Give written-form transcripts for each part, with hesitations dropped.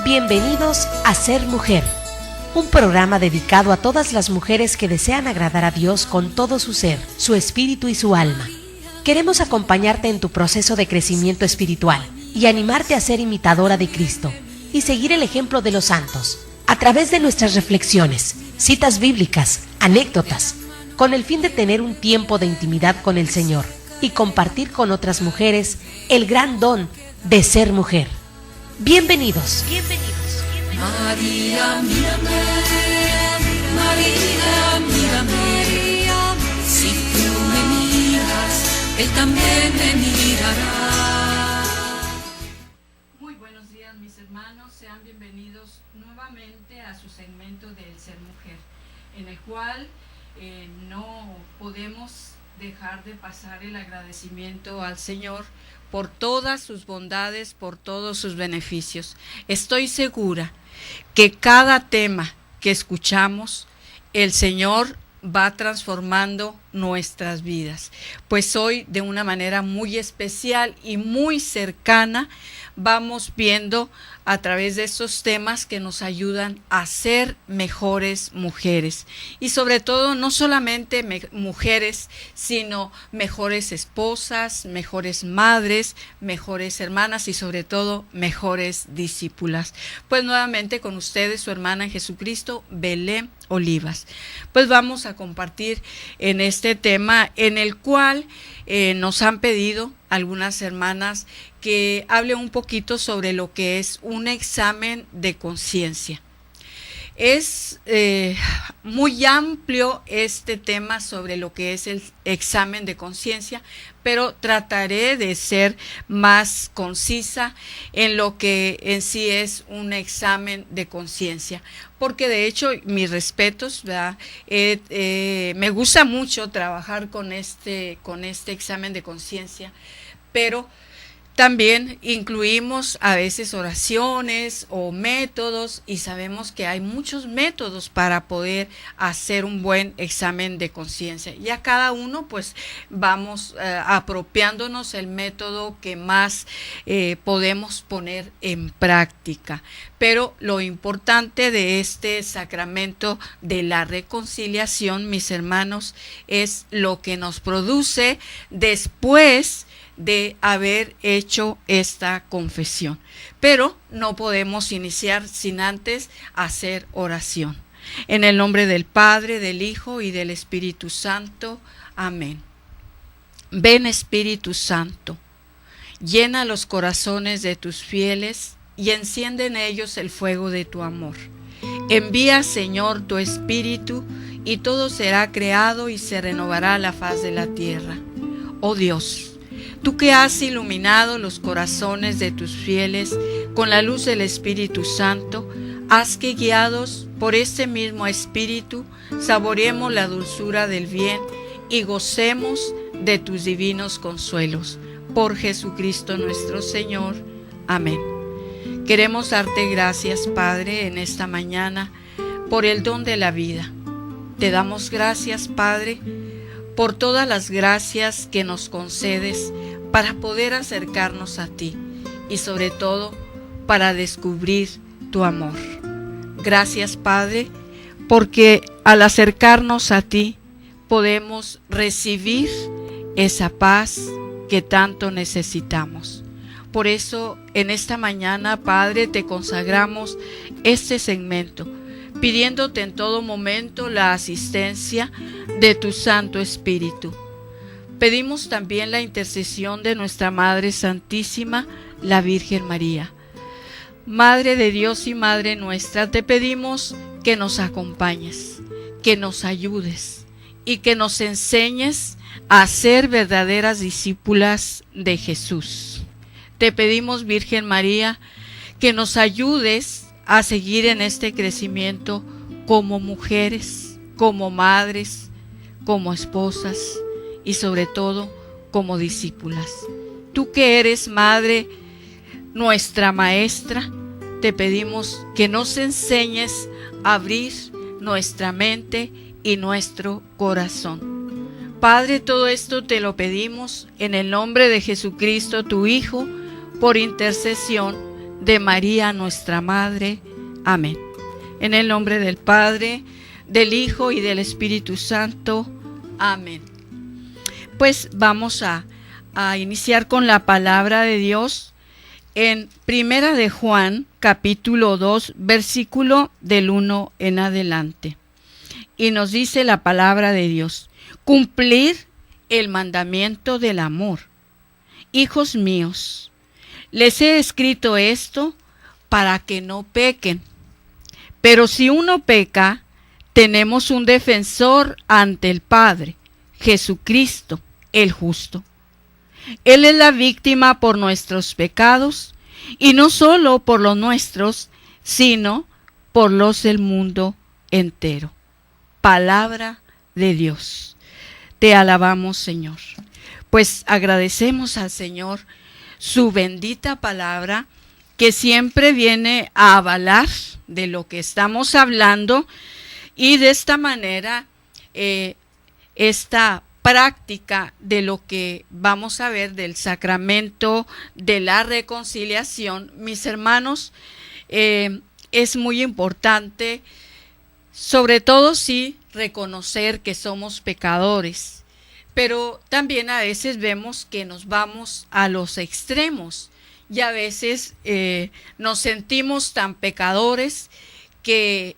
Bienvenidos a Ser Mujer, un programa dedicado a todas las mujeres que desean agradar a Dios con todo su ser, su espíritu y su alma. Queremos acompañarte en tu proceso de crecimiento espiritual y animarte a ser imitadora de Cristo y seguir el ejemplo de los santos a través de nuestras reflexiones, citas bíblicas, anécdotas, con el fin de tener un tiempo de intimidad con el Señor y compartir con otras mujeres el gran don de ser mujer. Bienvenidos. María, mírame, María, mírame, si tú me miras, Él también me mirará. Muy buenos días, mis hermanos, sean bienvenidos nuevamente a su segmento del Ser Mujer, en el cual no podemos dejar de pasar el agradecimiento al Señor por todas sus bondades, por todos sus beneficios. Estoy segura que cada tema que escuchamos, el Señor va transformando nuestras vidas. Pues hoy, de una manera muy especial y muy cercana, vamos viendo a través de estos temas que nos ayudan a ser mejores mujeres. Y sobre todo, no solamente mujeres, sino mejores esposas, mejores madres, mejores hermanas y sobre todo mejores discípulas. Pues nuevamente con ustedes, su hermana en Jesucristo, Belén Olivas. Pues vamos a compartir en este tema en el cual nos han pedido algunas hermanas que hable un poquito sobre lo que es un examen de conciencia. Es muy amplio este tema sobre lo que es el examen de conciencia, pero trataré de ser más concisa en lo que en sí es un examen de conciencia, porque de hecho, mis respetos, ¿verdad? Me gusta mucho trabajar con este examen de conciencia, pero también incluimos a veces oraciones o métodos y sabemos que hay muchos métodos para poder hacer un buen examen de conciencia. Y a cada uno pues vamos apropiándonos el método que más podemos poner en práctica. Pero lo importante de este sacramento de la reconciliación, mis hermanos, es lo que nos produce después de haber hecho esta confesión. Pero no podemos iniciar sin antes hacer oración. En el nombre del Padre, del Hijo y del Espíritu Santo. Amén. Ven, Espíritu Santo, llena los corazones de tus fieles y enciende en ellos el fuego de tu amor. Envía, Señor, tu Espíritu y todo será creado y se renovará la faz de la tierra. Oh Dios, tú que has iluminado los corazones de tus fieles con la luz del Espíritu Santo, haz que guiados por este mismo Espíritu saboreemos la dulzura del bien y gocemos de tus divinos consuelos. Por Jesucristo nuestro Señor. Amén. Queremos darte gracias, Padre, en esta mañana por el don de la vida. Te damos gracias, Padre, por todas las gracias que nos concedes para poder acercarnos a ti y sobre todo para descubrir tu amor. Gracias, Padre, porque al acercarnos a ti podemos recibir esa paz que tanto necesitamos. Por eso, en esta mañana, Padre, te consagramos este segmento, pidiéndote en todo momento la asistencia de tu Santo Espíritu. Pedimos también la intercesión de nuestra Madre Santísima, la Virgen María. Madre de Dios y Madre nuestra, te pedimos que nos acompañes, que nos ayudes y que nos enseñes a ser verdaderas discípulas de Jesús. Te pedimos, Virgen María, que nos ayudes a seguir en este crecimiento como mujeres, como madres, como esposas y sobre todo como discípulas. Tú que eres Madre, nuestra Maestra, te pedimos que nos enseñes a abrir nuestra mente y nuestro corazón. Padre, todo esto te lo pedimos en el nombre de Jesucristo, tu Hijo, por intercesión de María nuestra Madre. Amén. En el nombre del Padre, del Hijo y del Espíritu Santo. Amén. Pues vamos a iniciar con la palabra de Dios en Primera de Juan, capítulo 2, versículo del 1 en adelante. Y nos dice la palabra de Dios: cumplir el mandamiento del amor. Hijos míos, les he escrito esto para que no pequen. Pero si uno peca, tenemos un defensor ante el Padre, Jesucristo, el justo. Él es la víctima por nuestros pecados, y no solo por los nuestros, sino por los del mundo entero. Palabra de Dios. Te alabamos, Señor. Pues agradecemos al Señor su bendita palabra, que siempre viene a avalar de lo que estamos hablando, y de esta manera esta práctica de lo que vamos a ver del sacramento de la reconciliación, mis hermanos, es muy importante, sobre todo sí reconocer que somos pecadores, pero también a veces vemos que nos vamos a los extremos y a veces nos sentimos tan pecadores que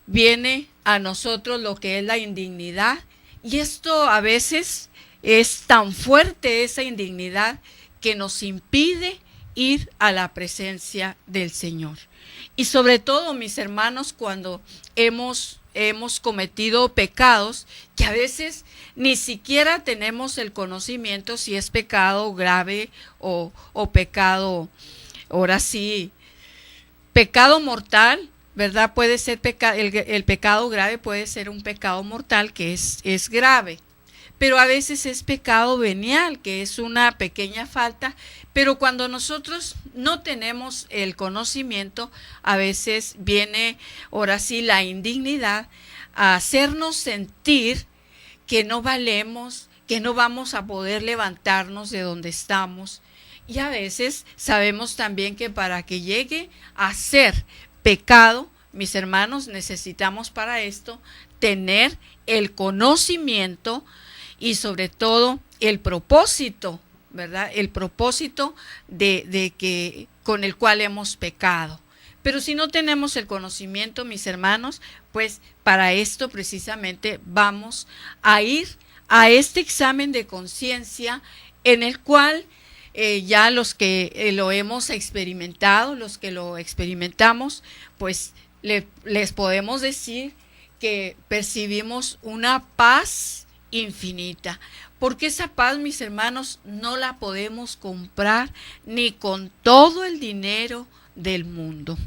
viene a nosotros lo que es la indignidad, y esto a veces es tan fuerte, esa indignidad, que nos impide ir a la presencia del Señor. Y sobre todo, mis hermanos, cuando hemos cometido pecados que a veces ni siquiera tenemos el conocimiento si es pecado grave o pecado, ahora sí, pecado mortal, ¿verdad? Puede ser el pecado grave, puede ser un pecado mortal que es grave, pero a veces es pecado venial, que es una pequeña falta, pero cuando nosotros no tenemos el conocimiento, a veces viene, ahora sí, la indignidad a hacernos sentir que no valemos, que no vamos a poder levantarnos de donde estamos. Y a veces sabemos también que para que llegue a ser pecado, mis hermanos, necesitamos para esto tener el conocimiento y sobre todo el propósito, ¿verdad? El propósito de que con el cual hemos pecado. Pero si no tenemos el conocimiento, mis hermanos, pues para esto precisamente vamos a ir a este examen de conciencia, en el cual ya los que lo hemos experimentado, los que lo experimentamos, pues les podemos decir que percibimos una paz infinita, porque esa paz, mis hermanos, no la podemos comprar ni con todo el dinero del mundo.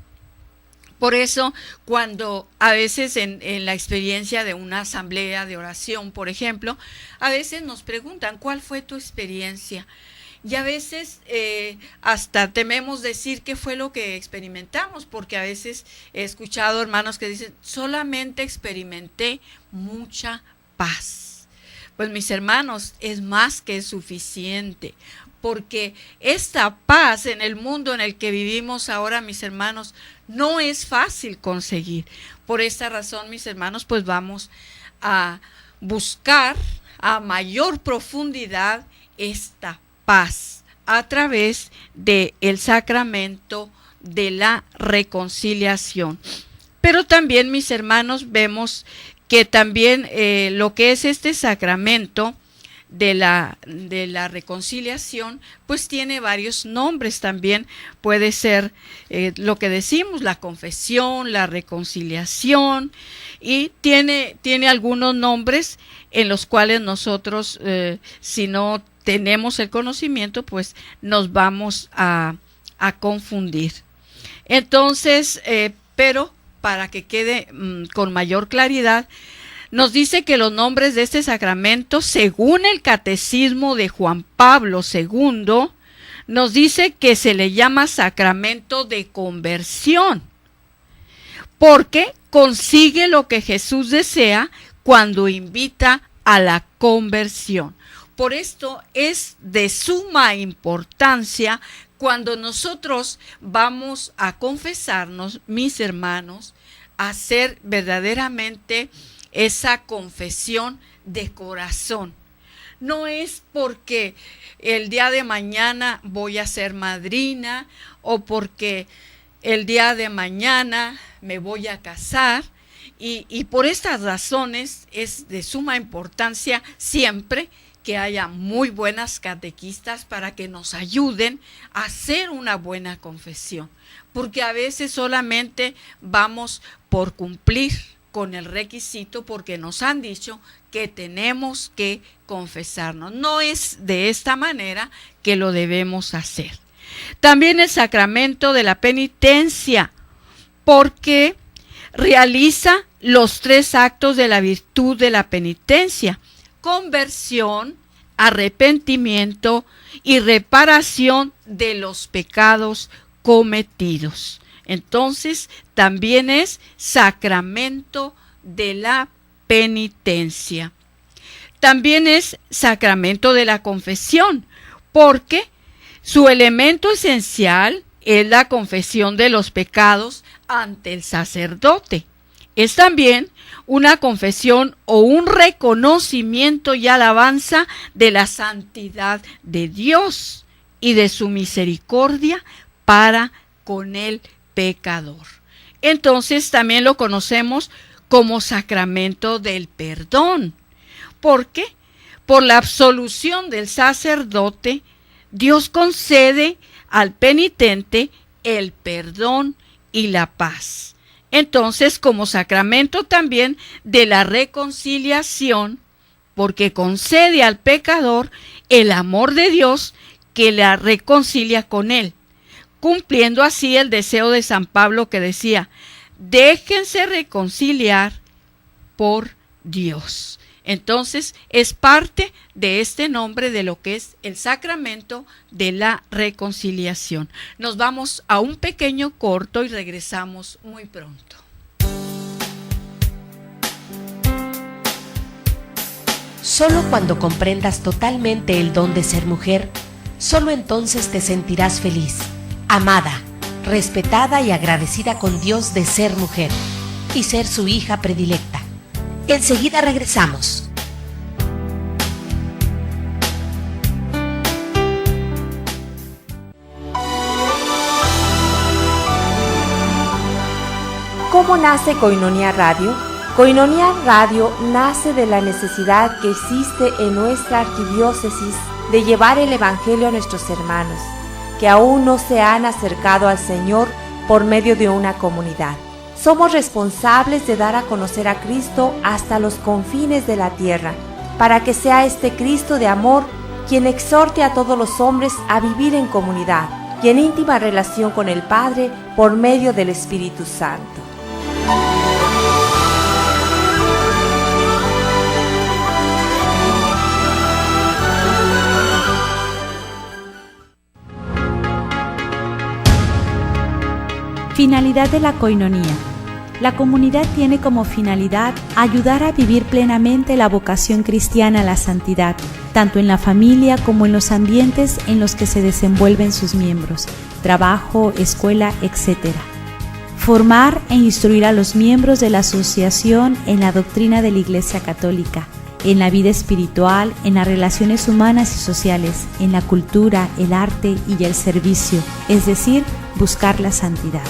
Por eso, cuando a veces en la experiencia de una asamblea de oración, por ejemplo, a veces nos preguntan, ¿cuál fue tu experiencia? Y a veces hasta tememos decir qué fue lo que experimentamos, porque a veces he escuchado hermanos que dicen, solamente experimenté mucha paz. Pues mis hermanos, es más que suficiente, porque esta paz en el mundo en el que vivimos ahora, mis hermanos, no es fácil conseguir. Por esta razón, mis hermanos, pues vamos a buscar a mayor profundidad esta paz a través del sacramento de la reconciliación. Pero también, mis hermanos, vemos que también lo que es este sacramento de la reconciliación, pues tiene varios nombres también. Puede ser lo que decimos, la confesión, la reconciliación, y tiene algunos nombres en los cuales nosotros, si no tenemos el conocimiento, pues nos vamos a confundir. Entonces, pero para que quede con mayor claridad, nos dice que los nombres de este sacramento, según el Catecismo de Juan Pablo II, nos dice que se le llama sacramento de conversión, porque consigue lo que Jesús desea cuando invita a la conversión. Por esto es de suma importancia cuando nosotros vamos a confesarnos, mis hermanos, a hacer verdaderamente esa confesión de corazón. No es porque el día de mañana voy a ser madrina o porque el día de mañana me voy a casar, y por estas razones es de suma importancia siempre que haya muy buenas catequistas para que nos ayuden a hacer una buena confesión, porque a veces solamente vamos por cumplir con el requisito porque nos han dicho que tenemos que confesarnos. No es de esta manera que lo debemos hacer. También el sacramento de la penitencia, porque realiza los 3 actos de la virtud de la penitencia: conversión, arrepentimiento y reparación de los pecados cometidos. Entonces, también es sacramento de la penitencia. También es sacramento de la confesión, porque su elemento esencial es la confesión de los pecados ante el sacerdote. Es también una confesión o un reconocimiento y alabanza de la santidad de Dios y de su misericordia para con el pecador. Entonces también lo conocemos como sacramento del perdón, porque por la absolución del sacerdote, Dios concede al penitente el perdón y la paz. Entonces, como sacramento también de la reconciliación, porque concede al pecador el amor de Dios que la reconcilia con él, cumpliendo así el deseo de San Pablo que decía: déjense reconciliar por Dios. Entonces, es parte de este nombre de lo que es el sacramento de la reconciliación. Nos vamos a un pequeño corto y regresamos muy pronto. Solo cuando comprendas totalmente el don de ser mujer, solo entonces te sentirás feliz, amada, respetada y agradecida con Dios de ser mujer y ser su hija predilecta. Enseguida regresamos. ¿Cómo nace Koinonia Radio? Koinonia Radio nace de la necesidad que existe en nuestra arquidiócesis de llevar el Evangelio a nuestros hermanos, que aún no se han acercado al Señor por medio de una comunidad. Somos responsables de dar a conocer a Cristo hasta los confines de la tierra, para que sea este Cristo de amor quien exhorte a todos los hombres a vivir en comunidad y en íntima relación con el Padre por medio del Espíritu Santo. Finalidad de la Koinonía. La comunidad tiene como finalidad ayudar a vivir plenamente la vocación cristiana a la santidad, tanto en la familia como en los ambientes en los que se desenvuelven sus miembros, trabajo, escuela, etc. Formar e instruir a los miembros de la asociación en la doctrina de la Iglesia Católica, en la vida espiritual, en las relaciones humanas y sociales, en la cultura, el arte y el servicio, es decir, buscar la santidad.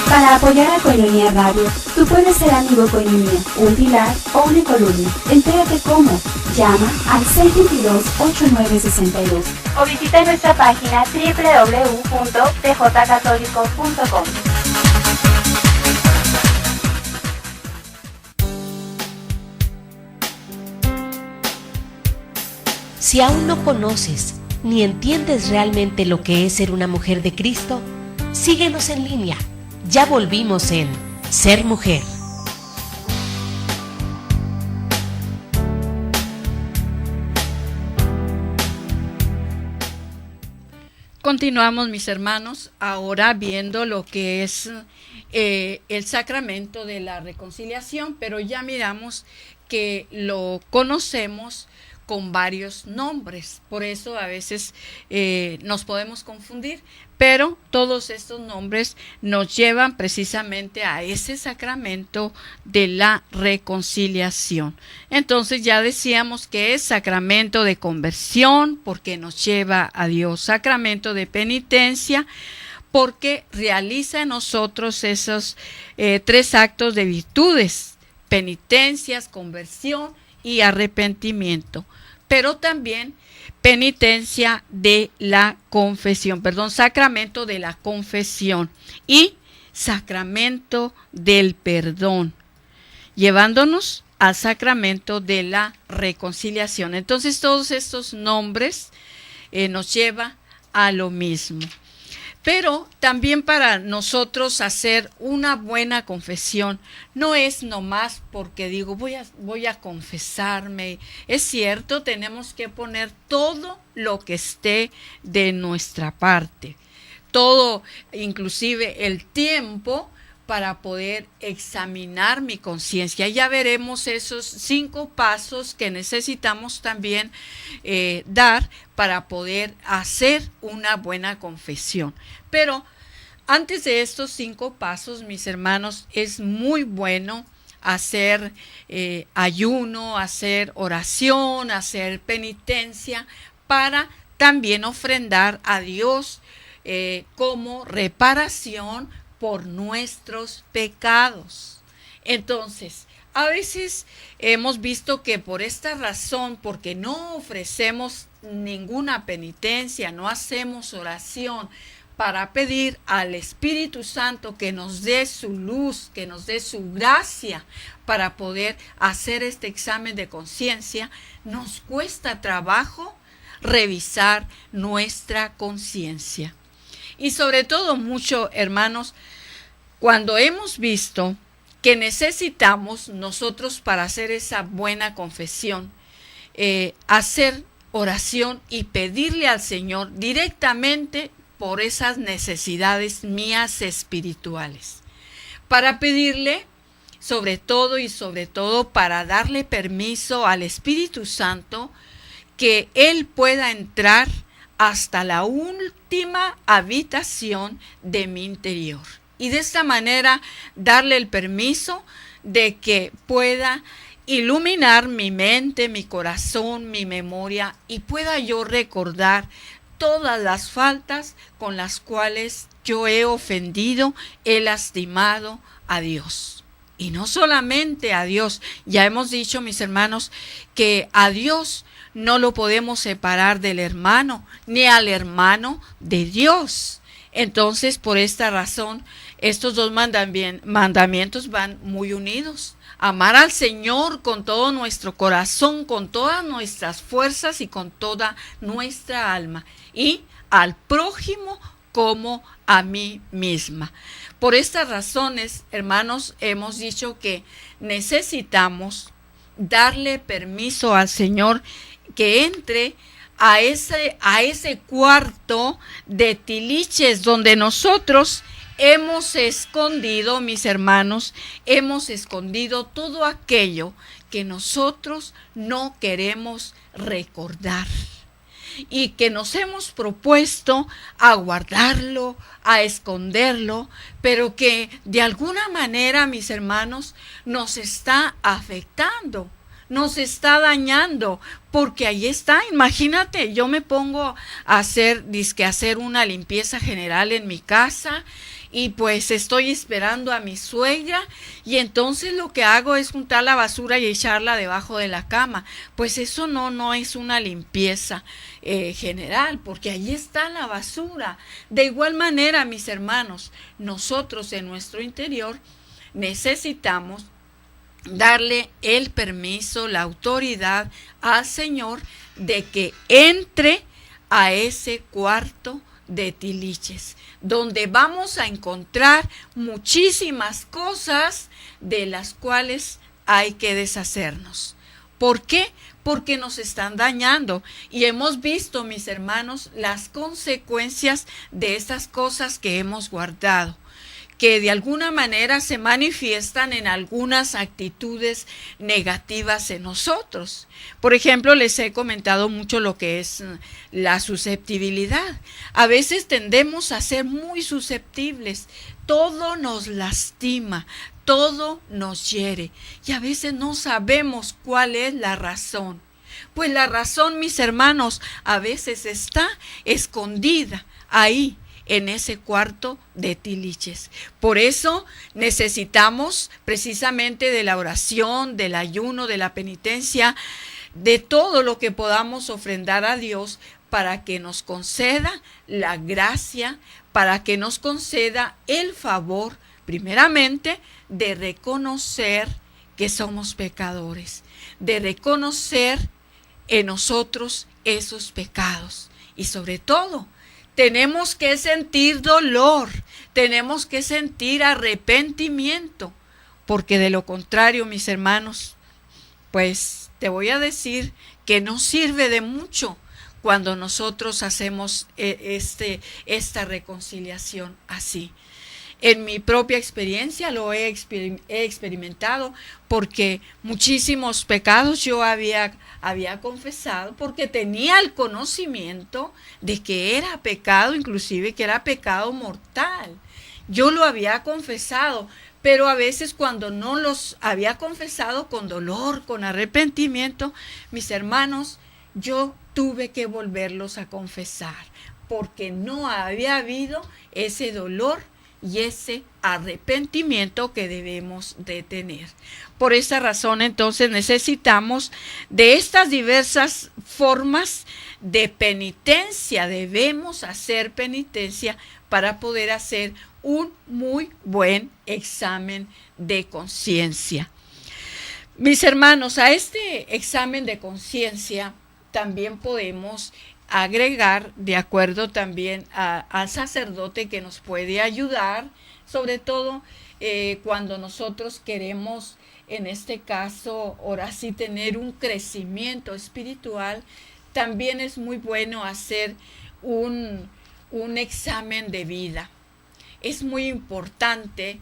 Para apoyar a Koinonia Radio, tú puedes ser amigo Koinonia, un pilar o una columna. Entérate cómo. Llama al 622-8962 o visita nuestra página www.tjcatólico.com. Si aún no conoces ni entiendes realmente lo que es ser una mujer de Cristo, síguenos en línea. Ya volvimos en Ser Mujer. Continuamos, mis hermanos, ahora viendo lo que es el sacramento de la reconciliación, pero ya miramos que lo conocemos con varios nombres, por eso a veces nos podemos confundir, pero todos estos nombres nos llevan precisamente a ese sacramento de la reconciliación. Entonces ya decíamos que es sacramento de conversión porque nos lleva a Dios, sacramento de penitencia porque realiza en nosotros esos 3 actos de virtudes: penitencias, conversión y arrepentimiento, pero también penitencia de la confesión, sacramento de la confesión y sacramento del perdón, llevándonos al sacramento de la reconciliación. Entonces todos estos nombres nos llevan a lo mismo. Pero también para nosotros hacer una buena confesión no es nomás porque digo voy a confesarme. Es cierto, tenemos que poner todo lo que esté de nuestra parte, todo, inclusive el tiempo para poder examinar mi conciencia. Ya veremos esos 5 pasos que necesitamos también dar para poder hacer una buena confesión. Pero antes de estos 5 pasos, mis hermanos, es muy bueno hacer ayuno, hacer oración, hacer penitencia, para también ofrendar a Dios como reparación por nuestros pecados. Entonces, a veces hemos visto que por esta razón, porque no ofrecemos ninguna penitencia, no hacemos oración para pedir al Espíritu Santo que nos dé su luz, que nos dé su gracia para poder hacer este examen de conciencia, nos cuesta trabajo revisar nuestra conciencia. Y sobre todo mucho, hermanos, cuando hemos visto que necesitamos nosotros para hacer esa buena confesión, hacer oración y pedirle al Señor directamente por esas necesidades mías espirituales. Para pedirle sobre todo para darle permiso al Espíritu Santo que Él pueda entrar hasta la última habitación de mi interior. Y de esta manera darle el permiso de que pueda iluminar mi mente, mi corazón, mi memoria, y pueda yo recordar todas las faltas con las cuales yo he ofendido, he lastimado a Dios. Y no solamente a Dios, ya hemos dicho, mis hermanos, que a Dios no lo podemos separar del hermano, ni al hermano de Dios. Entonces, por esta razón, estos 2 mandamientos van muy unidos. Amar al Señor con todo nuestro corazón, con todas nuestras fuerzas y con toda nuestra alma. Y al prójimo como a mí misma. Por estas razones, hermanos, hemos dicho que necesitamos darle permiso al Señor que entre a ese cuarto de tiliches donde nosotros hemos escondido, mis hermanos, hemos escondido todo aquello que nosotros no queremos recordar y que nos hemos propuesto a guardarlo, a esconderlo, pero que de alguna manera, mis hermanos, nos está afectando, nos está dañando, porque ahí está. Imagínate, yo me pongo a hacer una limpieza general en mi casa y pues estoy esperando a mi suegra y entonces lo que hago es juntar la basura y echarla debajo de la cama. Pues eso no es una limpieza general, porque ahí está la basura. De igual manera, mis hermanos, nosotros en nuestro interior necesitamos darle el permiso, la autoridad al Señor de que entre a ese cuarto de tiliches, donde vamos a encontrar muchísimas cosas de las cuales hay que deshacernos. ¿Por qué? Porque nos están dañando y hemos visto, mis hermanos, las consecuencias de estas cosas que hemos guardado, que de alguna manera se manifiestan en algunas actitudes negativas en nosotros. Por ejemplo, les he comentado mucho lo que es la susceptibilidad. A veces tendemos a ser muy susceptibles, todo nos lastima, todo nos hiere y a veces no sabemos cuál es la razón. Pues la razón, mis hermanos, a veces está escondida ahí, en ese cuarto de tiliches. Por eso necesitamos precisamente de la oración, del ayuno, de la penitencia, de todo lo que podamos ofrendar a Dios para que nos conceda la gracia, para que nos conceda el favor, primeramente, de reconocer que somos pecadores, de reconocer en nosotros esos pecados y sobre todo, tenemos que sentir dolor, tenemos que sentir arrepentimiento, porque de lo contrario, mis hermanos, pues te voy a decir que no sirve de mucho cuando nosotros hacemos esta reconciliación así. En mi propia experiencia lo he experimentado porque muchísimos pecados yo había confesado porque tenía el conocimiento de que era pecado, inclusive que era pecado mortal. Yo lo había confesado, pero a veces cuando no los había confesado con dolor, con arrepentimiento, mis hermanos, yo tuve que volverlos a confesar porque no había habido ese dolor y ese arrepentimiento que debemos de tener. Por esa razón, entonces, necesitamos de estas diversas formas de penitencia. Debemos hacer penitencia para poder hacer un muy buen examen de conciencia. Mis hermanos, a este examen de conciencia también podemos agregar, de acuerdo también al sacerdote que nos puede ayudar, sobre todo cuando nosotros queremos, en este caso, ahora sí tener un crecimiento espiritual, también es muy bueno hacer un examen de vida. Es muy importante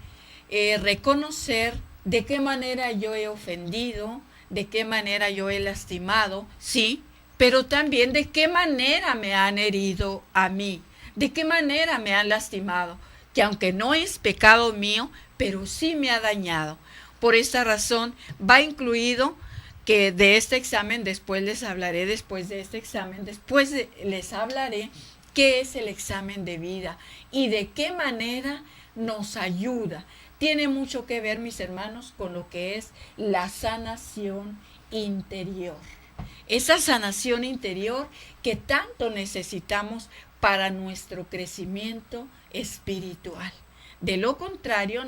reconocer de qué manera yo he ofendido, de qué manera yo he lastimado, sí, pero también de qué manera me han herido a mí, de qué manera me han lastimado, que aunque no es pecado mío, pero sí me ha dañado. Por esta razón va incluido que de este examen, después les hablaré, les hablaré qué es el examen de vida y de qué manera nos ayuda. Tiene mucho que ver, mis hermanos, con lo que es la sanación interior. Esa sanación interior que tanto necesitamos para nuestro crecimiento espiritual. De lo contrario,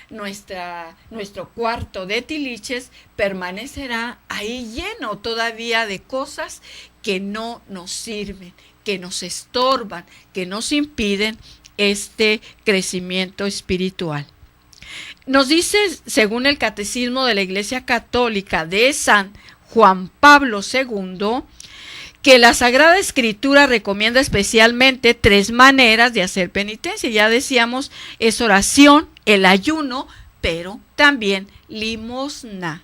nuestro cuarto de tiliches permanecerá ahí lleno todavía de cosas que no nos sirven, que nos estorban, que nos impiden este crecimiento espiritual. Nos dice, según el Catecismo de la Iglesia Católica de San Juan Pablo II, que la Sagrada Escritura recomienda especialmente 3 maneras de hacer penitencia. Ya decíamos, es oración, el ayuno, pero también limosna.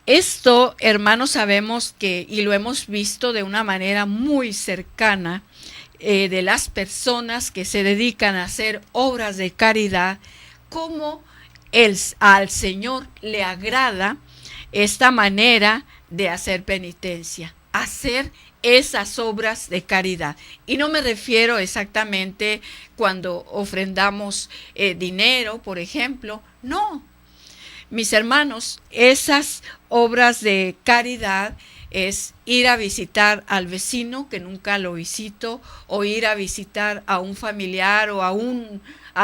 Esto, hermanos, sabemos que, y lo hemos visto de una manera muy cercana, de las personas que se dedican a hacer obras de caridad, cómo al Señor le agrada esta manera de hacer penitencia, hacer esas obras de caridad. Y no me refiero exactamente cuando ofrendamos dinero, por ejemplo, no. Mis hermanos, esas obras de caridad es ir a visitar al vecino que nunca lo visito, o ir a visitar a un familiar o a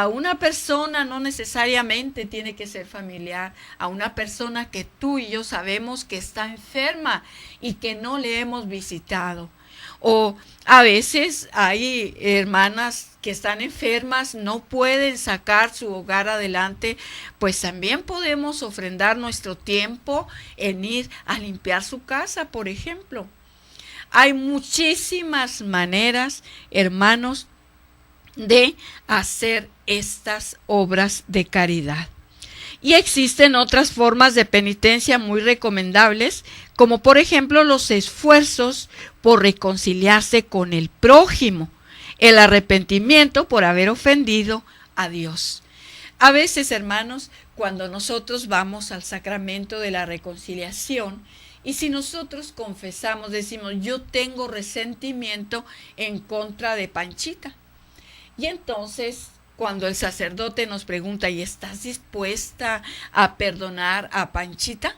una persona, no necesariamente tiene que ser familiar, a una persona que tú y yo sabemos que está enferma y que no le hemos visitado. O a veces hay hermanas que están enfermas, no pueden sacar su hogar adelante, pues también podemos ofrendar nuestro tiempo en ir a limpiar su casa, por ejemplo. Hay muchísimas maneras, hermanos, de hacer estas obras de caridad. Y existen otras formas de penitencia muy recomendables, como por ejemplo los esfuerzos por reconciliarse con el prójimo, el arrepentimiento por haber ofendido a Dios. A veces, hermanos, cuando nosotros vamos al sacramento de la reconciliación, y si nosotros confesamos, decimos, yo tengo resentimiento en contra de Panchita. Y entonces, cuando el sacerdote nos pregunta, ¿y estás dispuesta a perdonar a Panchita?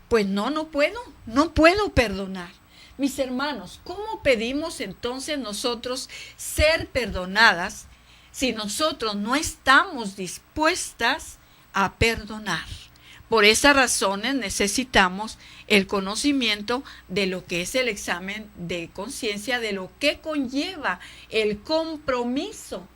Pues no puedo perdonar. Mis hermanos, ¿cómo pedimos entonces nosotros ser perdonadas si nosotros no estamos dispuestas a perdonar? Por esas razones necesitamos el conocimiento de lo que es el examen de conciencia, de lo que conlleva el compromiso,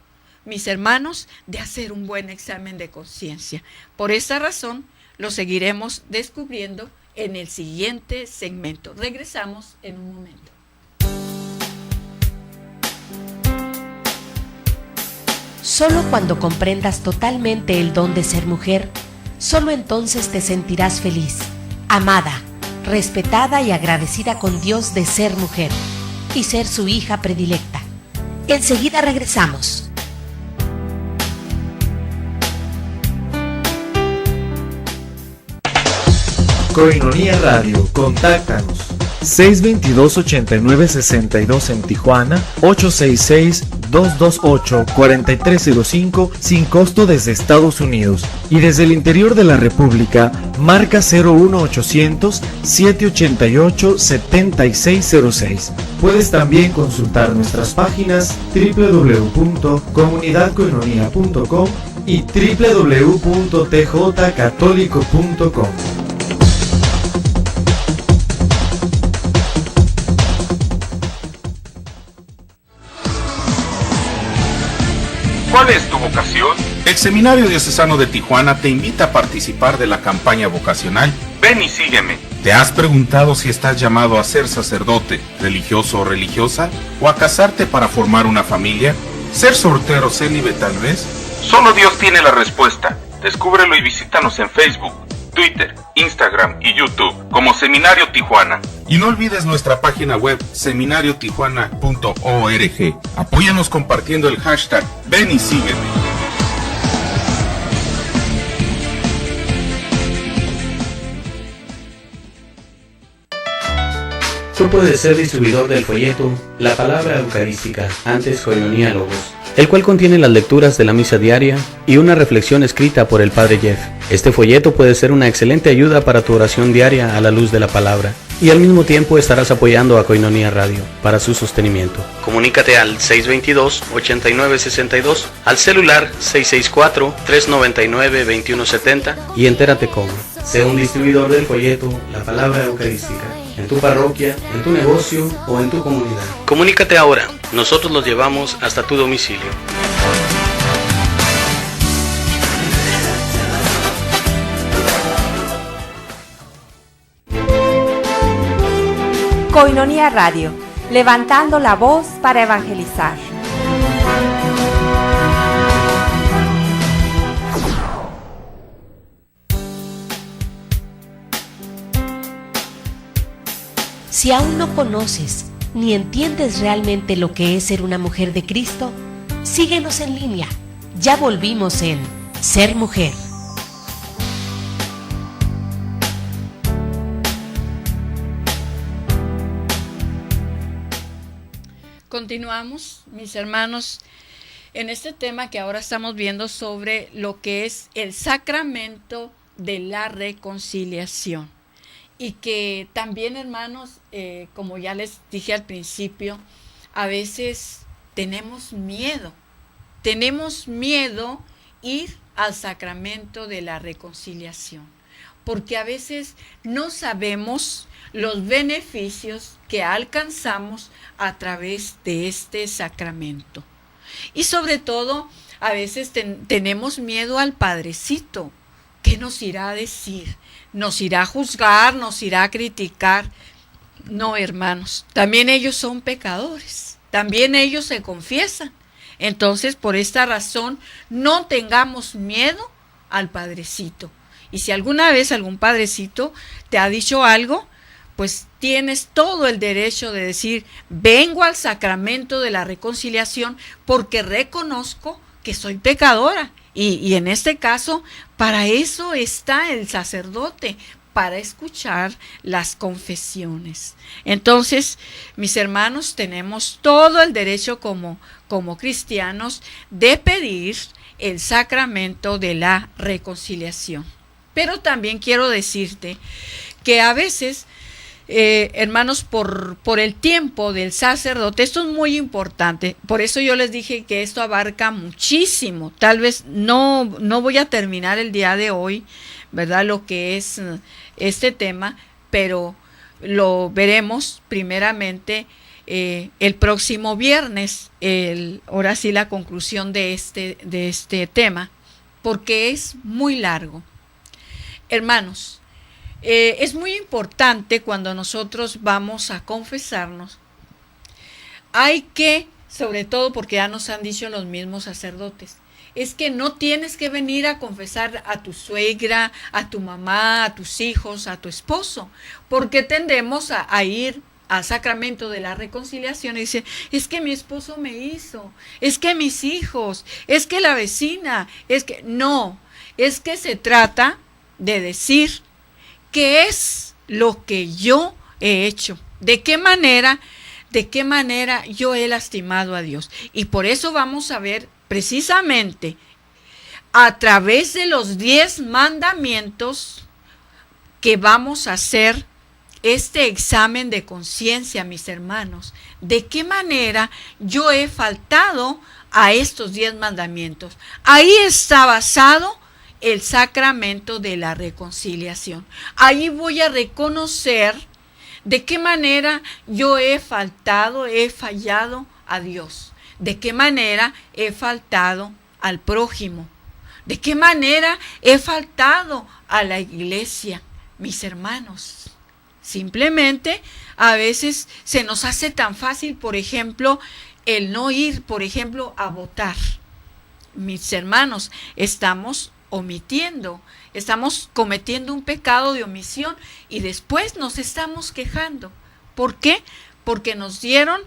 mis hermanos, de hacer un buen examen de conciencia. Por esa razón lo seguiremos descubriendo en el siguiente segmento. Regresamos en un momento. Solo cuando comprendas totalmente el don de ser mujer, solo entonces te sentirás feliz, amada, respetada y agradecida con Dios de ser mujer y ser su hija predilecta. Enseguida regresamos. Koinonia Radio, contáctanos 622-8962 en Tijuana, 866-228-4305 sin costo desde Estados Unidos, y desde el interior de la República marca 01800-788-7606. Puedes también consultar nuestras páginas www.comunidadkoinonia.com y www.tjcatólico.com. ¿Cuál es tu vocación? El Seminario Diocesano de Tijuana te invita a participar de la campaña vocacional Ven y sígueme. ¿Te has preguntado si estás llamado a ser sacerdote, religioso o religiosa? ¿O a casarte para formar una familia? ¿Ser soltero célibe tal vez? Solo Dios tiene la respuesta. Descúbrelo y visítanos en Facebook, Twitter, Instagram y YouTube como Seminario Tijuana. Y no olvides nuestra página web seminariotijuana.org. Apóyanos compartiendo el hashtag Ven y sígueme. Tú puedes ser distribuidor del folleto La Palabra Eucarística, antes Koinonia Logos, el cual contiene las lecturas de la misa diaria y una reflexión escrita por el Padre Jeff. Este folleto puede ser una excelente ayuda para tu oración diaria a la luz de la palabra, y al mismo tiempo estarás apoyando a Koinonia Radio para su sostenimiento. Comunícate al 622-8962, al celular 664-399-2170 y entérate cómo. Sé un distribuidor del folleto La Palabra Eucarística, en tu parroquia, en tu negocio o en tu comunidad. Comunícate ahora, nosotros los llevamos hasta tu domicilio. Koinonia Radio, levantando la voz para evangelizar. Si aún no conoces ni entiendes realmente lo que es ser una mujer de Cristo, síguenos en línea. Ya volvimos en Ser Mujer. Continuamos, mis hermanos, en este tema que ahora estamos viendo sobre lo que es el sacramento de la reconciliación. Y que también, hermanos, como ya les dije al principio, a veces tenemos miedo ir al sacramento de la reconciliación, porque a veces no sabemos los beneficios que alcanzamos a través de este sacramento. Y sobre todo, a veces tenemos miedo al Padrecito. ¿Qué nos irá a decir? ¿Nos irá a juzgar? ¿Nos irá a criticar? No, hermanos, también ellos son pecadores, también ellos se confiesan. Entonces, por esta razón, no tengamos miedo al padrecito. Y si alguna vez algún padrecito te ha dicho algo, pues tienes todo el derecho de decir, vengo al sacramento de la reconciliación porque reconozco que soy pecadora. Y en este caso, para eso está el sacerdote, para escuchar las confesiones. Entonces, mis hermanos, tenemos todo el derecho como cristianos de pedir el sacramento de la reconciliación. Pero también quiero decirte que a veces, hermanos, por el tiempo del sacerdote, esto es muy importante, por eso yo les dije que esto abarca muchísimo. Tal vez no voy a terminar el día de hoy, ¿verdad?, lo que es este tema, pero lo veremos primeramente el próximo viernes, ahora sí la conclusión de este tema, porque es muy largo. Hermanos, es muy importante cuando nosotros vamos a confesarnos, hay que, sobre todo porque ya nos han dicho los mismos sacerdotes, es que no tienes que venir a confesar a tu suegra, a tu mamá, a tus hijos, a tu esposo, porque tendemos a ir al sacramento de la reconciliación y dicen, es que mi esposo me hizo, es que mis hijos, es que la vecina, es que no, es que se trata de decir qué es lo que yo he hecho, de qué manera yo he lastimado a Dios. Y por eso vamos a ver precisamente a través de los 10 mandamientos que vamos a hacer este examen de conciencia, mis hermanos, de qué manera yo he faltado a estos 10 mandamientos. Ahí está basado el sacramento de la reconciliación. Ahí voy a reconocer de qué manera yo he fallado a Dios, de qué manera he faltado al prójimo, de qué manera he faltado a la iglesia, mis hermanos. Simplemente a veces se nos hace tan fácil, por ejemplo, el no ir, por ejemplo, a votar. Mis hermanos, estamos omitiendo, estamos cometiendo un pecado de omisión y después nos estamos quejando. ¿Por qué? Porque nos dieron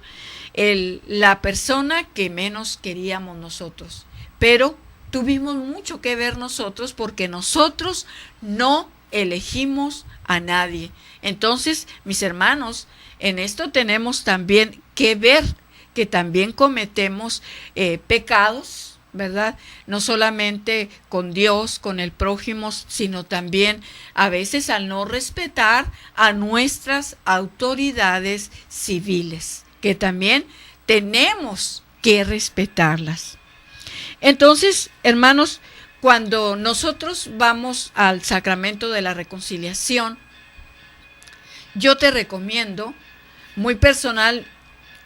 la persona que menos queríamos nosotros. Pero tuvimos mucho que ver nosotros porque nosotros no elegimos a nadie. Entonces, mis hermanos, en esto tenemos también que ver que también cometemos pecados, ¿verdad? No solamente con Dios, con el prójimo, sino también a veces al no respetar a nuestras autoridades civiles, que también tenemos que respetarlas. Entonces, hermanos, cuando nosotros vamos al sacramento de la reconciliación, yo te recomiendo, muy personal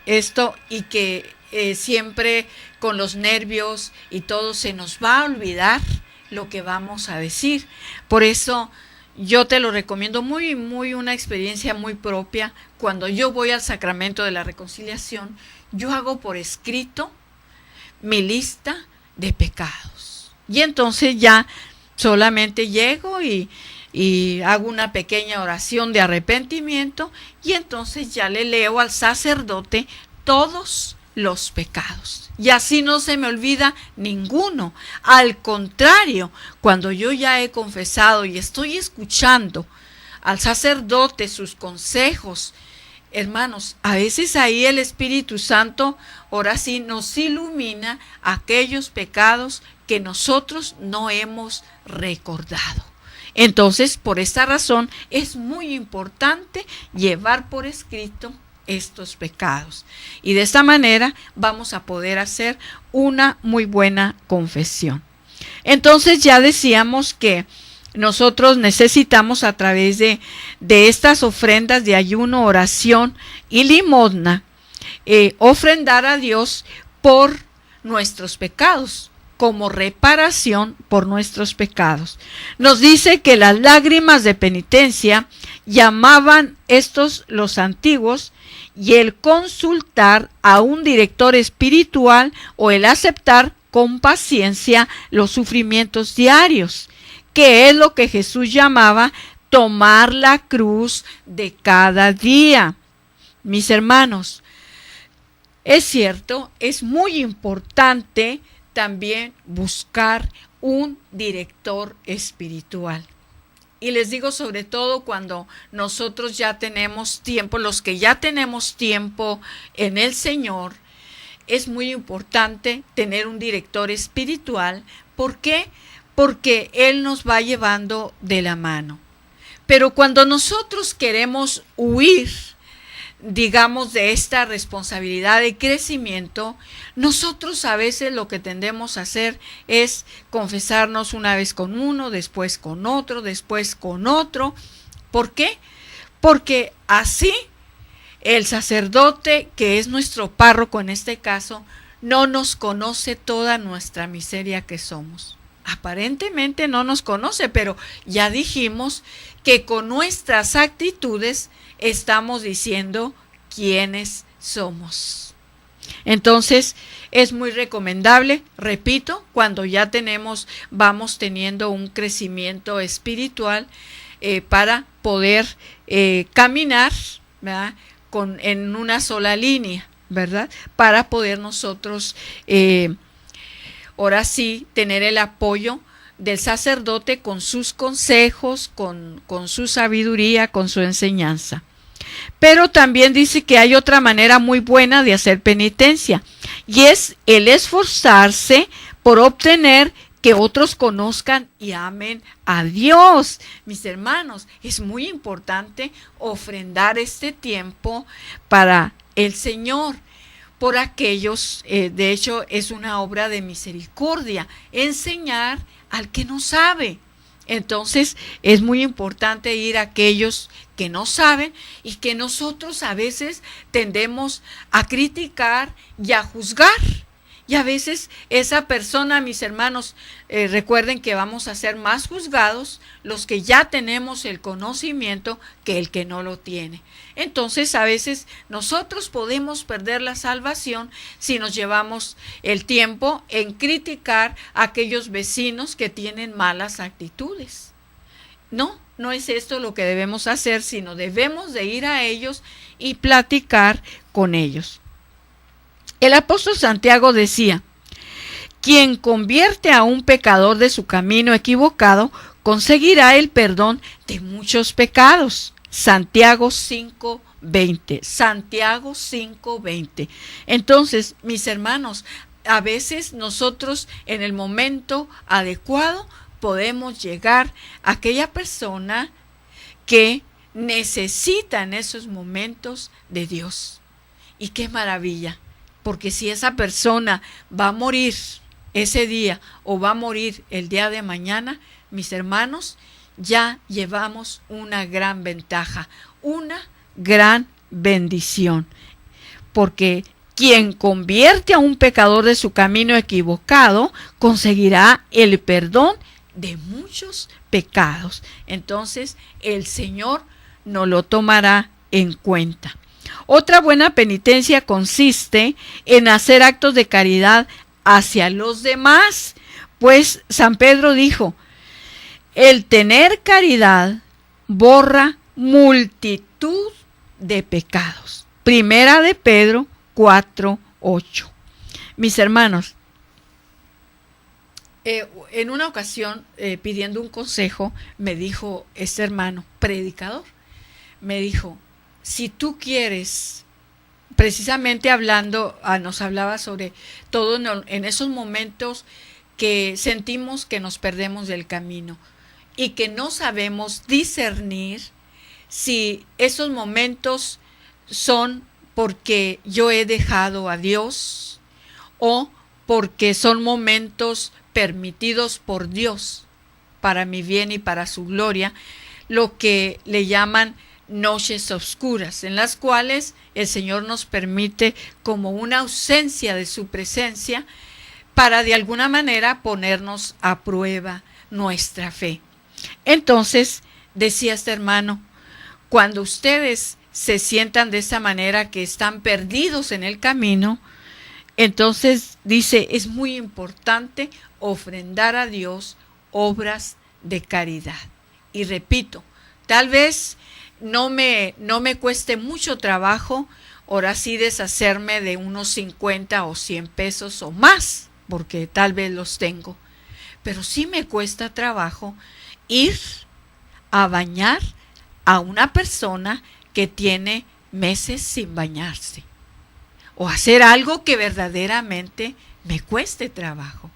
esto, y que siempre con los nervios y todo se nos va a olvidar lo que vamos a decir. Por eso yo te lo recomiendo, muy una experiencia muy propia. Cuando yo voy al sacramento de la reconciliación, yo hago por escrito mi lista de pecados. Y entonces ya solamente llego y hago una pequeña oración de arrepentimiento y entonces ya le leo al sacerdote todos los pecados. Y así no se me olvida ninguno. Al contrario, cuando yo ya he confesado y estoy escuchando al sacerdote sus consejos, hermanos, a veces ahí el Espíritu Santo ahora sí nos ilumina aquellos pecados que nosotros no hemos recordado. Entonces, por esta razón, es muy importante llevar por escrito estos pecados. Y de esta manera vamos a poder hacer una muy buena confesión. Entonces, ya decíamos que nosotros necesitamos a través de estas ofrendas de ayuno, oración y limosna, ofrendar a Dios por nuestros pecados, como reparación por nuestros pecados. Nos dice que las lágrimas de penitencia llamaban estos los antiguos y el consultar a un director espiritual o el aceptar con paciencia los sufrimientos diarios, que es lo que Jesús llamaba tomar la cruz de cada día. Mis hermanos, es cierto, es muy importante también buscar un director espiritual. Y les digo sobre todo cuando nosotros ya tenemos tiempo, los que ya tenemos tiempo en el Señor, es muy importante tener un director espiritual. ¿Por qué? Porque Él nos va llevando de la mano. Pero cuando nosotros queremos huir, digamos, de esta responsabilidad de crecimiento, nosotros a veces lo que tendemos a hacer es confesarnos una vez con uno, después con otro, después con otro. ¿Por qué? Porque así el sacerdote, que es nuestro párroco en este caso, no nos conoce toda nuestra miseria que somos. Aparentemente no nos conoce, pero ya dijimos que con nuestras actitudes estamos diciendo quiénes somos. Entonces es muy recomendable, repito, cuando ya vamos teniendo un crecimiento espiritual para poder caminar, ¿verdad?, en una sola línea, ¿verdad?, para poder nosotros ahora sí tener el apoyo del sacerdote con sus consejos, con su sabiduría, con su enseñanza. Pero también dice que hay otra manera muy buena de hacer penitencia, y es el esforzarse por obtener que otros conozcan y amen a Dios. Mis hermanos, es muy importante ofrendar este tiempo para el Señor, por aquellos, de hecho es una obra de misericordia, enseñar al que no sabe. Entonces es muy importante ir a aquellos que no saben y que nosotros a veces tendemos a criticar y a juzgar. Y a veces esa persona, mis hermanos, recuerden que vamos a ser más juzgados los que ya tenemos el conocimiento que el que no lo tiene. Entonces a veces nosotros podemos perder la salvación si nos llevamos el tiempo en criticar a aquellos vecinos que tienen malas actitudes. No es esto lo que debemos hacer, sino debemos de ir a ellos y platicar con ellos. El apóstol Santiago decía: quien convierte a un pecador de su camino equivocado, conseguirá el perdón de muchos pecados. Santiago 5:20. Santiago 5:20. Entonces, mis hermanos, a veces nosotros en el momento adecuado podemos llegar a aquella persona que necesita en esos momentos de Dios. Y qué maravilla. Porque si esa persona va a morir ese día o va a morir el día de mañana, mis hermanos, ya llevamos una gran ventaja, una gran bendición. Porque quien convierte a un pecador de su camino equivocado, conseguirá el perdón de muchos pecados. Entonces, el Señor nos lo tomará en cuenta. Otra buena penitencia consiste en hacer actos de caridad hacia los demás, pues San Pedro dijo: el tener caridad borra multitud de pecados. Primera de Pedro 4:8. Mis hermanos, en una ocasión, pidiendo un consejo, me dijo este hermano, predicador, me dijo: si tú quieres, precisamente hablando, nos hablaba sobre todo en esos momentos que sentimos que nos perdemos del camino y que no sabemos discernir si esos momentos son porque yo he dejado a Dios o porque son momentos permitidos por Dios para mi bien y para su gloria, lo que le llaman noches oscuras, en las cuales el Señor nos permite como una ausencia de su presencia para de alguna manera ponernos a prueba nuestra fe. Entonces, decía este hermano, cuando ustedes se sientan de esa manera que están perdidos en el camino. Entonces dice, es muy importante ofrendar a Dios obras de caridad. Y repito, tal vez no me cueste mucho trabajo, ahora sí, deshacerme de unos 50 o 100 pesos o más, porque tal vez los tengo. Pero sí me cuesta trabajo ir a bañar a una persona que tiene meses sin bañarse, o hacer algo que verdaderamente me cueste trabajo.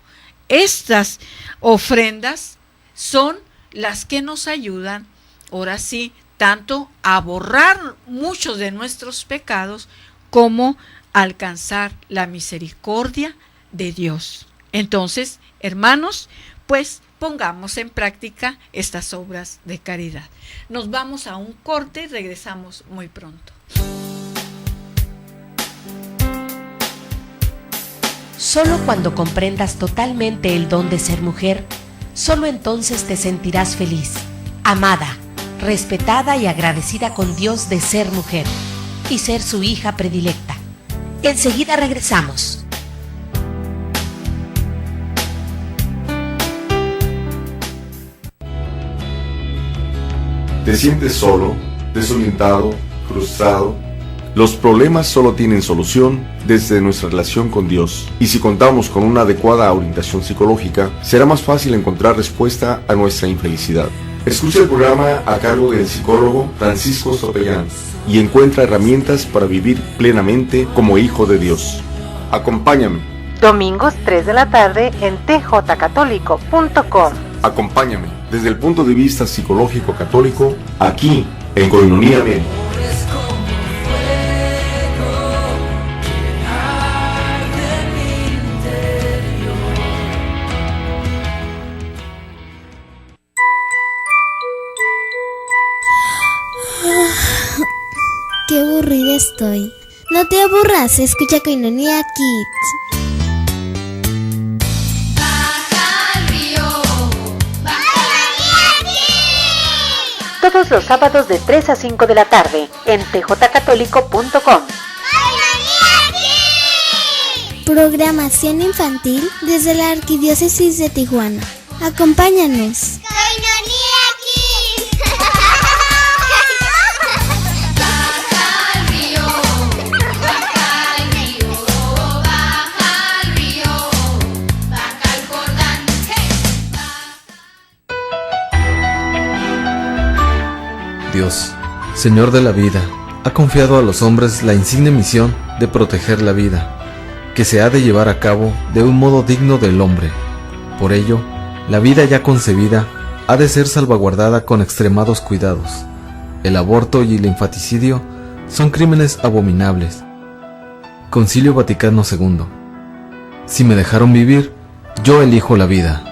Estas ofrendas son las que nos ayudan, ahora sí, tanto a borrar muchos de nuestros pecados como a alcanzar la misericordia de Dios. Entonces, hermanos, pues pongamos en práctica estas obras de caridad. Nos vamos a un corte y regresamos muy pronto. Solo cuando comprendas totalmente el don de ser mujer, solo entonces te sentirás feliz, amada, respetada y agradecida con Dios de ser mujer y ser su hija predilecta. Enseguida regresamos. ¿Te sientes solo, desorientado, frustrado? Los problemas solo tienen solución desde nuestra relación con Dios. Y si contamos con una adecuada orientación psicológica, será más fácil encontrar respuesta a nuestra infelicidad. Escucha el programa a cargo del psicólogo Francisco Sopellán y encuentra herramientas para vivir plenamente como hijo de Dios. Acompáñame. Domingos 3 de la tarde en tjcatólico.com. Acompáñame desde el punto de vista psicológico católico, aquí en Koinonia Media. Qué aburrida estoy. No te aburras, escucha Koinonia Kids. Todos los sábados de 3 a 5 de la tarde en tjcatólico.com. Programación infantil desde la Arquidiócesis de Tijuana. Acompáñanos. Dios, Señor de la vida, ha confiado a los hombres la insigne misión de proteger la vida, que se ha de llevar a cabo de un modo digno del hombre. Por ello, la vida ya concebida ha de ser salvaguardada con extremados cuidados. El aborto y el infanticidio son crímenes abominables. Concilio Vaticano II. Si me dejaron vivir, yo elijo la vida.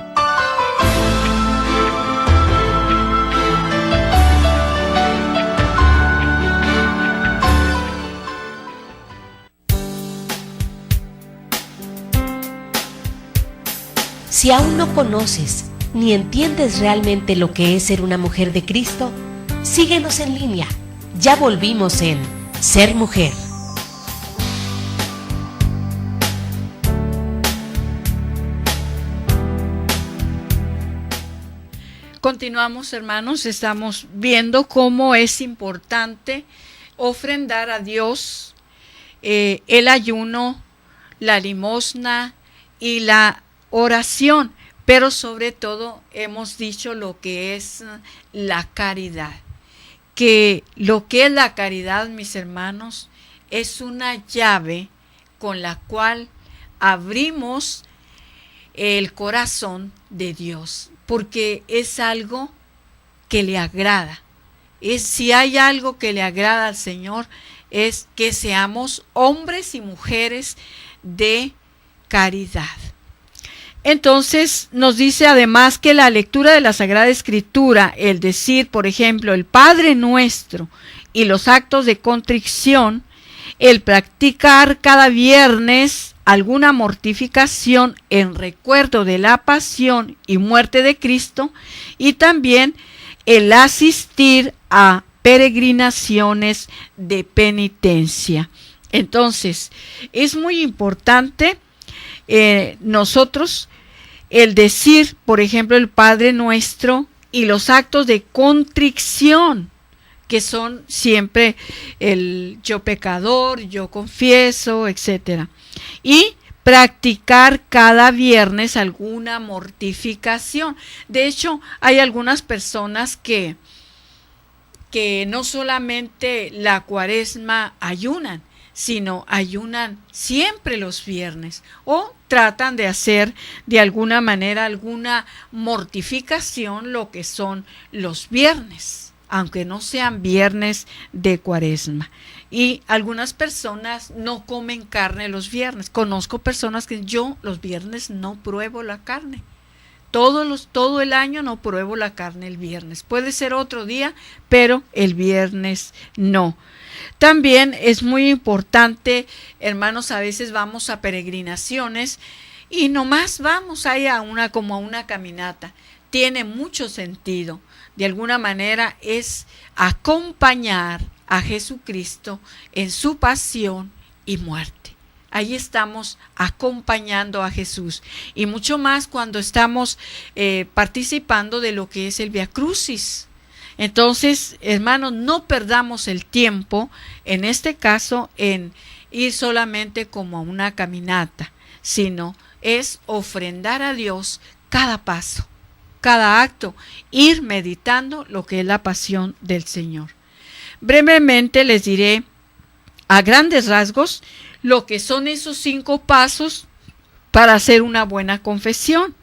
Si aún no conoces ni entiendes realmente lo que es ser una mujer de Cristo, síguenos en línea. Ya volvimos en Ser Mujer. Continuamos, hermanos, estamos viendo cómo es importante ofrendar a Dios el ayuno, la limosna y la oración, pero sobre todo hemos dicho lo que es la caridad, que lo que es la caridad, mis hermanos, es una llave con la cual abrimos el corazón de Dios, porque es algo que le agrada. Si hay algo que le agrada al Señor, es que seamos hombres y mujeres de caridad. Entonces nos dice además que la lectura de la Sagrada Escritura, el decir, por ejemplo, el Padre Nuestro y los actos de contrición, el practicar cada viernes alguna mortificación en recuerdo de la pasión y muerte de Cristo, y también el asistir a peregrinaciones de penitencia. Entonces, es muy importante nosotros el decir, por ejemplo, el Padre Nuestro y los actos de contrición, que son siempre el yo pecador, yo confieso, etc. Y practicar cada viernes alguna mortificación. De hecho, hay algunas personas que no solamente la Cuaresma ayunan, sino ayunan siempre los viernes o tratan de hacer de alguna manera alguna mortificación lo que son los viernes, aunque no sean viernes de Cuaresma. Y algunas personas no comen carne los viernes. Conozco personas que yo los viernes no pruebo la carne. Todo el año no pruebo la carne el viernes. Puede ser otro día, pero el viernes no. También es muy importante, hermanos, a veces vamos a peregrinaciones y nomás vamos ahí como a una caminata. Tiene mucho sentido. De alguna manera es acompañar a Jesucristo en su pasión y muerte. Ahí estamos acompañando a Jesús, y mucho más cuando estamos participando de lo que es el Vía Crucis. Entonces, hermanos, no perdamos el tiempo, en este caso, en ir solamente como a una caminata, sino es ofrendar a Dios cada paso, cada acto, ir meditando lo que es la pasión del Señor. Brevemente les diré a grandes rasgos lo que son esos 5 pasos para hacer una buena confesión.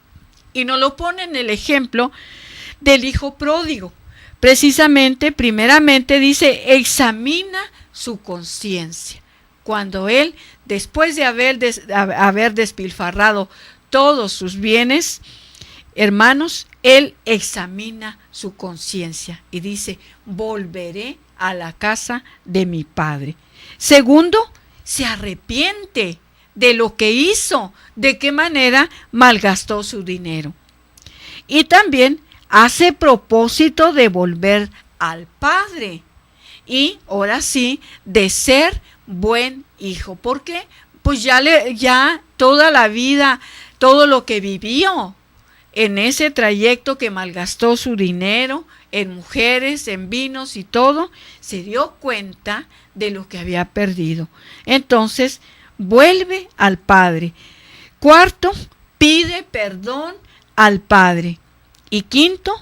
Y nos lo pone en el ejemplo del hijo pródigo. Precisamente, primeramente dice, examina su conciencia. Cuando él, después de haber despilfarrado todos sus bienes, hermanos, él examina su conciencia y dice, volveré a la casa de mi padre. Segundo, se arrepiente de lo que hizo, de qué manera malgastó su dinero. Y también hace propósito de volver al Padre y ahora sí de ser buen hijo. ¿Por qué? Pues ya toda la vida, todo lo que vivió en ese trayecto que malgastó su dinero en mujeres, en vinos y todo, se dio cuenta de lo que había perdido. Entonces, vuelve al Padre. Cuarto, pide perdón al Padre. Y quinto,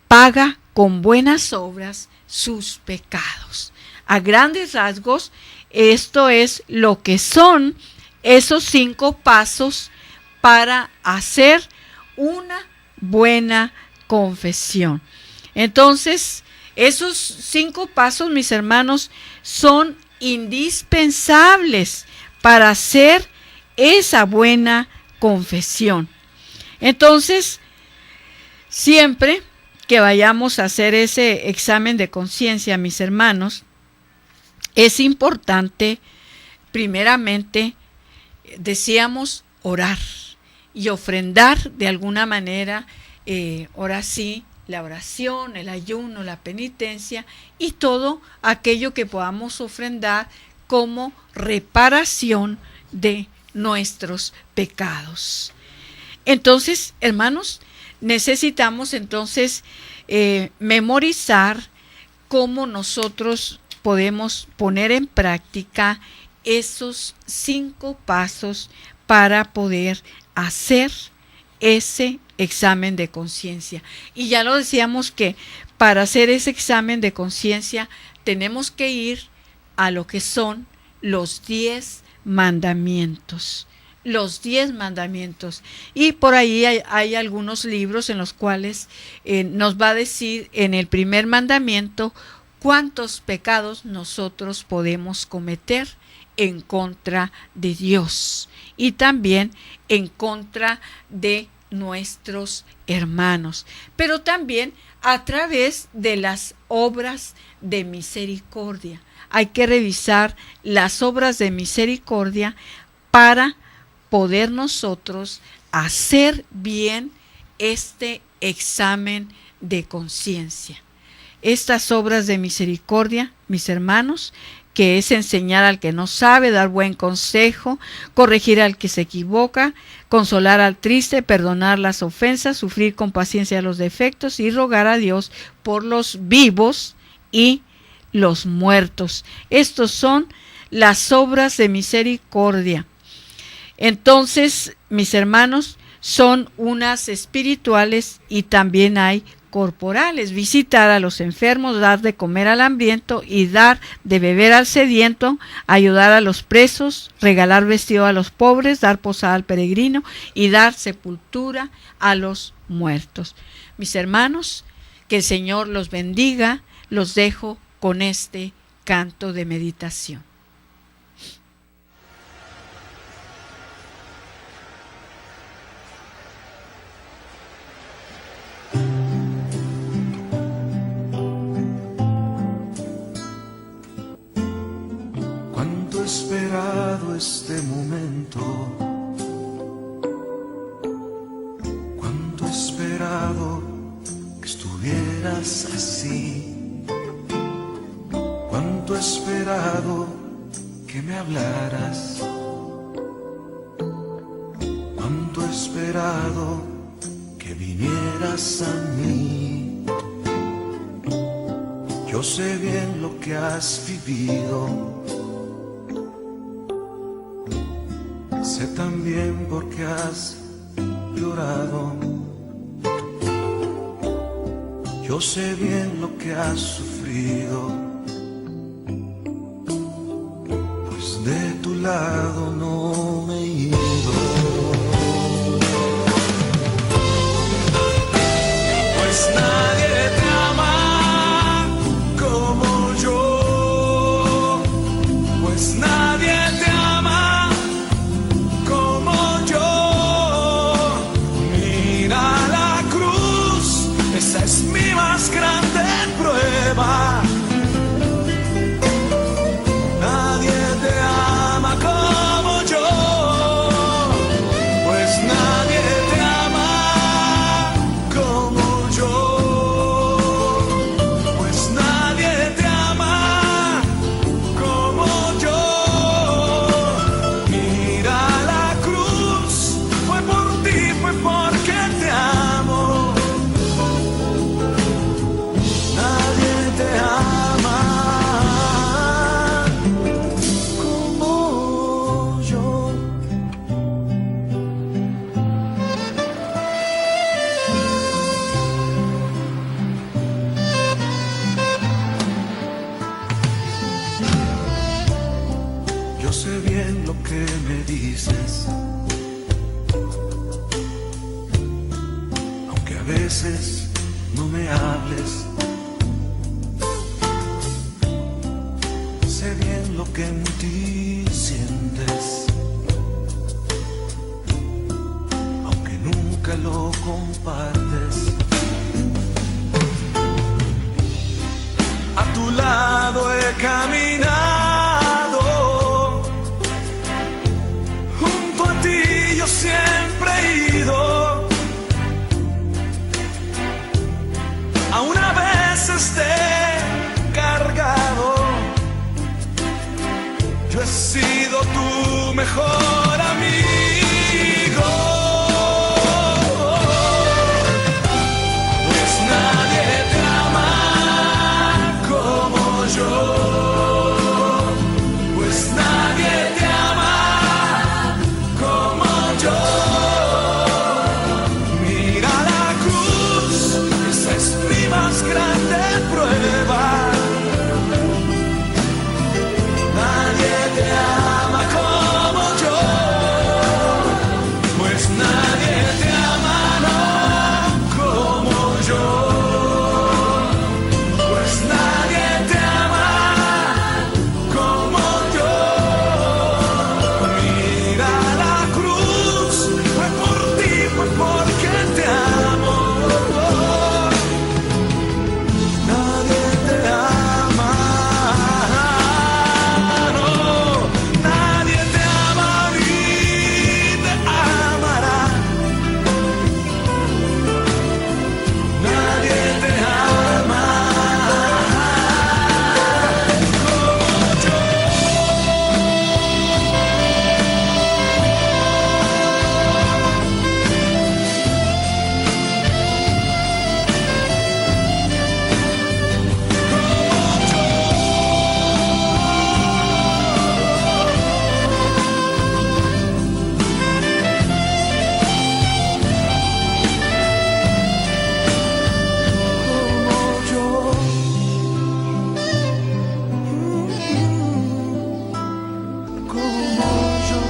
paga con buenas obras sus pecados. A grandes rasgos, esto es lo que son esos 5 pasos para hacer una buena confesión. Entonces, esos 5 pasos, mis hermanos, son indispensables para hacer esa buena confesión. Entonces, siempre que vayamos a hacer ese examen de conciencia, mis hermanos, es importante, primeramente, decíamos, orar y ofrendar de alguna manera, ahora sí, la oración, el ayuno, la penitencia y todo aquello que podamos ofrendar como reparación de nuestros pecados. Entonces, hermanos, necesitamos entonces memorizar cómo nosotros podemos poner en práctica esos 5 pasos para poder hacer ese examen de conciencia. Y ya lo decíamos que para hacer ese examen de conciencia tenemos que ir a lo que son los 10 mandamientos. Los 10 mandamientos. Y por ahí hay algunos libros en los cuales nos va a decir en el primer mandamiento cuántos pecados nosotros podemos cometer en contra de Dios y también en contra de nuestros hermanos, pero también a través de las obras de misericordia. Hay que revisar las obras de misericordia para poder nosotros hacer bien este examen de conciencia. estas obras de misericordia, mis hermanos, que es enseñar al que no sabe, dar buen consejo, corregir al que se equivoca, consolar al triste, perdonar las ofensas, sufrir con paciencia los defectos y rogar a Dios por los vivos y los muertos. Estos son las obras de misericordia. Entonces, mis hermanos, son unas espirituales y también hay corporales: visitar a los enfermos, dar de comer al hambriento y dar de beber al sediento, ayudar a los presos, regalar vestido a los pobres, dar posada al peregrino y dar sepultura a los muertos. Mis hermanos, que el Señor los bendiga. Los dejo con este canto de meditación. Cuánto he esperado este momento, cuánto he esperado que estuvieras así. Cuánto he esperado que me hablaras, cuánto he esperado que vinieras a mí. Yo sé bien lo que has vivido, sé también por qué has llorado. Yo sé bien lo que has sufrido, de tu lado no me he ido. Pues nadie te ama como yo, pues nadie te ama como yo. Mira la cruz, esa es mi más grande prueba. No me hables, sé bien lo que en ti sientes, aunque nunca lo compartes. A tu lado he caminado, junto a ti yo siempre he ido. Aún a veces te he cargado, yo he sido tu mejor amigo. Pues nadie te ama como yo, pues nadie te ama como yo. Más grande prueba, nadie te ama como yo. como yo.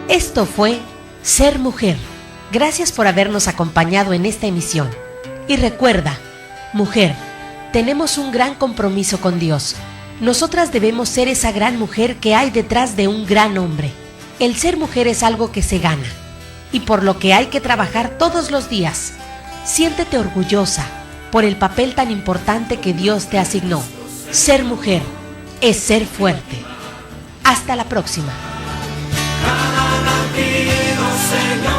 Esto fue Ser Mujer. Gracias por habernos acompañado en esta emisión. Y recuerda, mujer, tenemos un gran compromiso con Dios. Nosotras debemos ser esa gran mujer que hay detrás de un gran hombre. El ser mujer es algo que se gana y por lo que hay que trabajar todos los días. Siéntete orgullosa por el papel tan importante que Dios te asignó. Ser mujer es ser fuerte. Hasta la próxima. Cada latido, Señor.